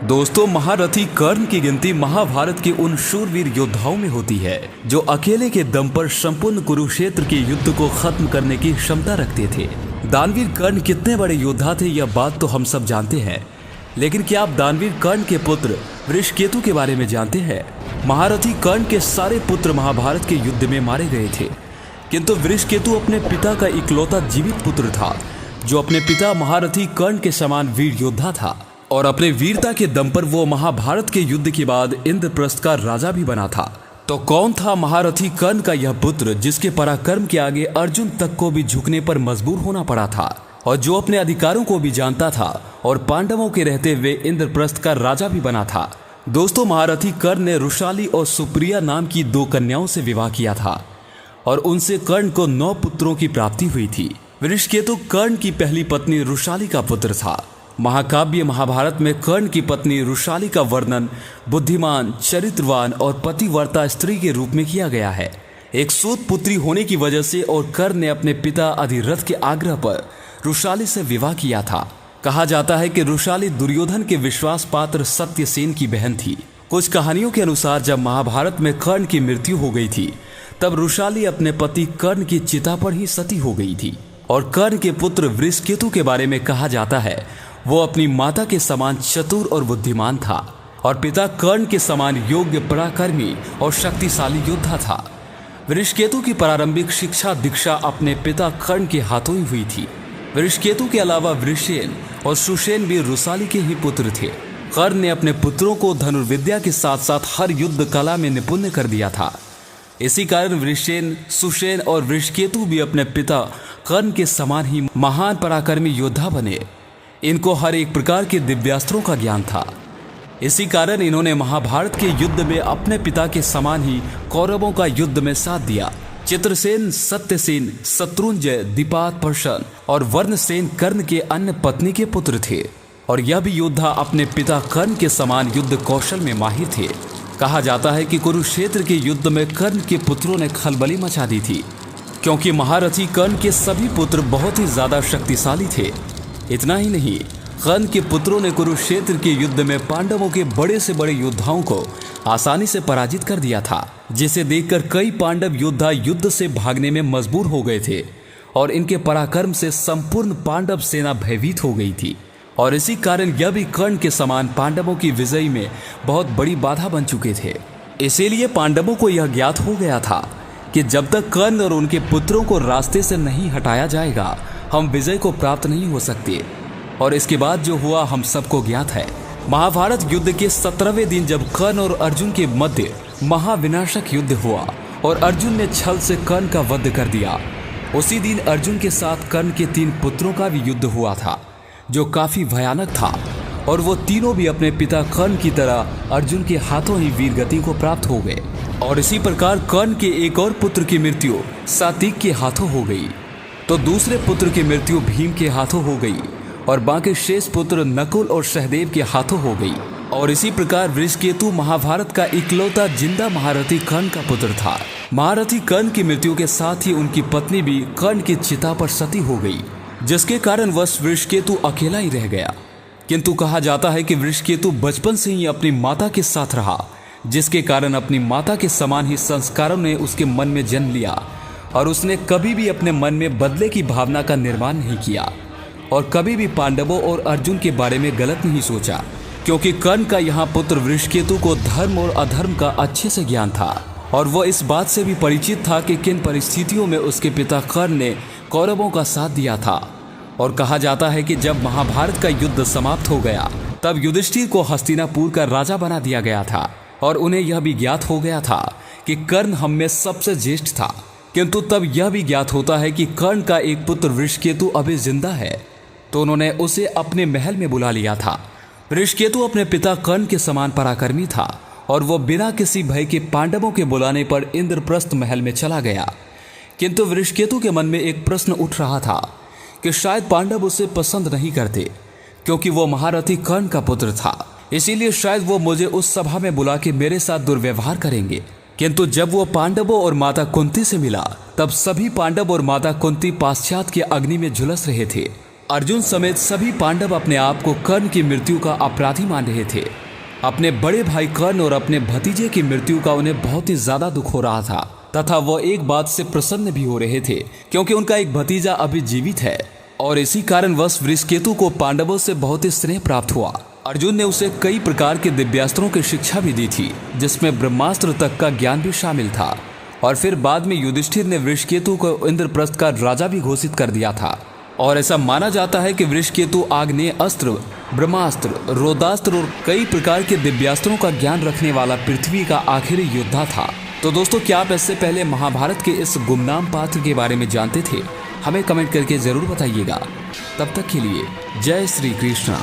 दोस्तों, महारथी कर्ण की गिनती महाभारत के उन शूरवीर योद्धाओं में होती है जो अकेले के दम पर संपूर्ण कुरुक्षेत्र के युद्ध को खत्म करने की क्षमता रखते थे। दानवीर कर्ण कितने बड़े योद्धा थे यह बात तो हम सब जानते हैं, लेकिन क्या आप दानवीर कर्ण के पुत्र वृषकेतु के बारे में जानते हैं? महारथी कर्ण के सारे पुत्र महाभारत के युद्ध में मारे गए थे, किंतु वृषकेतु अपने पिता का इकलौता जीवित पुत्र था जो अपने पिता महारथी कर्ण के समान वीर योद्धा था और अपने वीरता के दम पर वो महाभारत के युद्ध के बाद इंद्रप्रस्थ का राजा भी बना था। तो कौन था महारथी कर्ण का यह पुत्र जिसके पराक्रम के आगे अर्जुन तक को भी झुकने पर मजबूर होना पड़ा था और जो अपने अधिकारों को भी जानता था और पांडवों के रहते हुए इंद्रप्रस्थ का राजा भी बना था? दोस्तों, महारथी कर्ण ने रुशाली और सुप्रिया नाम की 2 कन्याओं से विवाह किया था और उनसे कर्ण को 9 पुत्रों की प्राप्ति हुई थी। वृषकेतु कर्ण की पहली पत्नी रुशाली का पुत्र था। महाकाव्य महाभारत में कर्ण की पत्नी रुशाली का वर्णन बुद्धिमान, चरित्रवान और पतिव्रता स्त्री के रूप में किया गया है। एक सूत पुत्री होने की वजह से और कर्ण ने अपने पिता अधिरथ के आग्रह पर रुशाली से विवाह किया था। कहा जाता है कि रुशाली दुर्योधन के विश्वास पात्र सत्यसेन की बहन थी। कुछ कहानियों के अनुसार जब महाभारत में कर्ण की मृत्यु हो गई थी तब रुशाली अपने पति कर्ण की चिता पर ही सती हो गई थी। और कर्ण के पुत्र वृषकेतु के बारे में कहा जाता है वो अपनी माता के समान चतुर और बुद्धिमान था और पिता कर्ण के समान योग्य, पराक्रमी और शक्तिशाली योद्धा था। वृषकेतु की प्रारंभिक शिक्षा दीक्षा अपने पिता कर्ण के हाथों ही हुई थी। वृषकेतु के अलावा वृषेन और सुषेन भी रुशाली के ही पुत्र थे। कर्ण ने अपने पुत्रों को धनुर्विद्या के साथ साथ हर युद्ध कला में निपुण कर दिया था। इसी कारण वृषेन, सुषेन और वृषकेतु भी अपने पिता कर्ण के समान ही महान पराक्रमी योद्धा बने। इनको हर एक प्रकार के दिव्यास्त्रों का ज्ञान था। इसी कारण इन्होंने महाभारत के युद्ध में अपने पिता के समान ही कौरवों का युद्ध में साथ दिया। चित्रसेन, सत्यसेन, शत्रुंजय, दीपात, प्रशन और वर्णसेन कर्ण के अन्य पत्नी के पुत्र थे और यह भी योद्धा अपने पिता कर्ण के समान युद्ध कौशल में माहिर थे। कहा जाता है कि कुरुक्षेत्र के युद्ध में कर्ण के पुत्रों ने खलबली मचा दी थी, क्योंकि महारथी कर्ण के सभी पुत्र बहुत ही ज्यादा शक्तिशाली थे। इतना ही नहीं, कर्ण के पुत्रों ने कुरुक्षेत्र के युद्ध में पांडवों के बड़े से बड़े योद्धाओं को आसानी से पराजित कर दिया था, जिसे देखकर कई पांडव योद्धा युद्ध से भागने में मजबूर हो गए थे और इनके पराक्रम से संपूर्ण पांडव सेना भयभीत हो गई थी। और इसी कारण यह भी कर्ण के समान पांडवों की विजय में बहुत बड़ी बाधा बन चुके थे। इसीलिए पांडवों को यह ज्ञात हो गया था कि जब तक कर्ण और उनके पुत्रों को रास्ते से नहीं हटाया जाएगा हम विजय को प्राप्त नहीं हो सकते। और इसके बाद जो हुआ हम सबको ज्ञात है। महाभारत युद्ध के 17वें दिन जब कर्ण और अर्जुन के मध्य महाविनाशक युद्ध हुआ और अर्जुन ने छल से कर्ण का वध कर दिया, उसी दिन अर्जुन के साथ कर्ण के 3 पुत्रों का भी युद्ध हुआ था जो काफी भयानक था और वो तीनों भी अपने पिता कर्ण की तरह अर्जुन के हाथों ही वीर गति को प्राप्त हो गए। और इसी प्रकार कर्ण के एक और पुत्र की मृत्यु सात्विक के हाथों हो गई, तो दूसरे पुत्र की मृत्यु भीम के हाथों हो गई और बाकी शेष पुत्र नकुल और सहदेव के हाथों हो गई। और इसी प्रकार वृषकेतु महाभारत का इकलौता जिंदा महारथी कर्ण का पुत्र था। महारथी कर्ण की मृत्यु के साथ ही उनकी पत्नी भी कर्ण की चिता पर सती हो गई, जिसके कारण वश वृषकेतु अकेला ही रह गया। किंतु कहा जाता है कि वृषकेतु बचपन से ही अपनी माता के साथ रहा, जिसके कारण अपनी माता के समान ही संस्कारों ने उसके मन में जन्म लिया और उसने कभी भी अपने मन में बदले की भावना का निर्माण नहीं किया और कभी भी पांडवों और अर्जुन के बारे में गलत नहीं सोचा, क्योंकि कर्ण का यहाँ पुत्र वृषकेतु को धर्म और अधर्म का अच्छे से ज्ञान था और वह इस बात से भी परिचित था कि किन परिस्थितियों में उसके पिता कर्ण ने कौरवों का साथ दिया था। और कहा जाता है कि जब महाभारत का युद्ध समाप्त हो गया तब युधिष्ठिर को हस्तिनापुर का राजा बना दिया गया था और उन्हें यह भी ज्ञात हो गया था कि कर्ण हम में सबसे ज्येष्ठ था। किंतु तब यह भी ज्ञात होता है कि कर्ण का एक पुत्र वृषकेतु अभी जिंदा है, तो उन्होंने उसे अपने महल में बुला लिया था। वृषकेतु अपने पिता कर्ण के समान पराक्रमी था और वह बिना किसी भय के पांडवों के बुलाने पर इंद्रप्रस्थ महल में चला गया। किंतु वृषकेतु के मन में एक प्रश्न उठ रहा था कि शायद पांडव उसे पसंद नहीं करते, क्योंकि वो महारथी कर्ण का पुत्र था। इसीलिए शायद वो मुझे उस सभा में बुला के मेरे साथ दुर्व्यवहार करेंगे। किंतु जब वो पांडवों और माता कुंती से मिला तब सभी पांडव और माता कुंती पाश्चात्य के अग्नि में झुलस रहे थे अर्जुन समेत सभी पांडव अपने आप को कर्ण की मृत्यु का अपराधी मान रहे थे। अपने बड़े भाई कर्ण और अपने भतीजे की मृत्यु का उन्हें बहुत ही ज्यादा दुख हो रहा था तथा वह एक बात से प्रसन्न भी हो रहे थे क्योंकि उनका एक भतीजा अभी जीवित है और इसी कारणवश वृषकेतु को पांडवों से बहुत ही स्नेह प्राप्त हुआ। अर्जुन ने उसे कई प्रकार के दिव्यास्त्रों की शिक्षा भी दी थी जिसमें ब्रह्मास्त्र तक का ज्ञान भी शामिल था और फिर बाद में युधिष्ठिर ने वृषकेतु को इंद्रप्रस्थ का राजा भी घोषित कर दिया था। और ऐसा माना जाता है कि वृषकेतु आग्नेय अस्त्र, ब्रह्मास्त्र, रोदास्त्र और कई प्रकार के दिव्यास्त्रों का ज्ञान रखने वाला पृथ्वी का आखिरी योद्धा था। तो दोस्तों, क्या आप इससे पहले महाभारत के इस गुमनाम पात्र के बारे में जानते थे? हमें कमेंट करके जरूर बताइएगा। तब तक के लिए जय श्री कृष्णा।